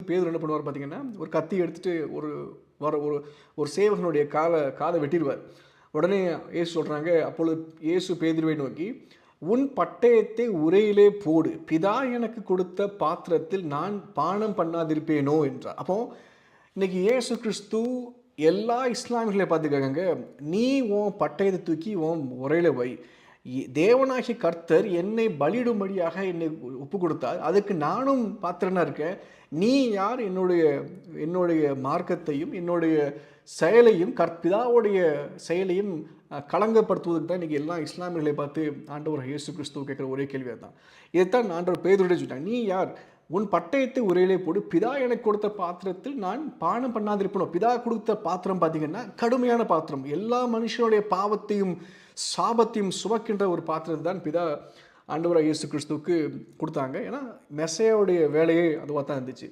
பேதுரு என்ன பண்ணுவார் பார்த்தீங்கன்னா, ஒரு கத்தி எடுத்துட்டு ஒரு வர ஒரு ஒரு சேவகனுடைய காதை வெட்டிருவார். உடனே இயேசு சொல்றாங்க, அப்பொழுது இயேசு பேதுருவை நோக்கி, "உன் பட்டயத்தை உறையிலே போடு. பிதா எனக்கு கொடுத்த பாத்திரத்தில் நான் பானம் பண்ணாதிருப்பேனோ" என்றார். அப்போ இன்னைக்கு இயேசு கிறிஸ்து எல்லா இஸ்லாமியர்களையும் பார்த்து கேட்காங்க, "நீ உன் பட்டயத்தை தூக்கி உன் உறையில வை. தேவனாகிய கர்த்தர் என்னை பலியிடும்படியாக என்னை ஒப்பு கொடுத்தார். அதுக்கு நானும் பாத்திரனா இருக்கேன். நீ யார் என்னுடைய என்னுடைய மார்க்கத்தையும் என்னுடைய செயலையும் பிதாவுடைய செயலையும் களங்கப்படுத்துவதற்கு தான் இன்றைக்கி எல்லா இஸ்லாமியர்களை பார்த்து ஆண்டவர் இயேசு கிறிஸ்துவ கேட்குற ஒரே கேள்வியாக தான். இதைத்தான் ஆண்டவர் பேதுருவிடம் சொல்லிட்டாங்க, நீ யார்? உன் பட்டயத்தை உரையிலே போடு. பிதா எனக்கு கொடுத்த பாத்திரத்தில் நான் பானம் பண்ணாதிருப்பணும். பிதா கொடுத்த பாத்திரம் பார்த்தீங்கன்னா கடுமையான பாத்திரம். எல்லா மனுஷனுடைய பாவத்தையும் சாபத்தையும் சுமக்கின்ற ஒரு பாத்திரத்தை தான் பிதா ஆண்டவராக இயேசு கிறிஸ்துவுக்கு கொடுத்தாங்க. ஏன்னா மெசையாவுடைய வேலையே அதுவாக தான் இருந்துச்சு.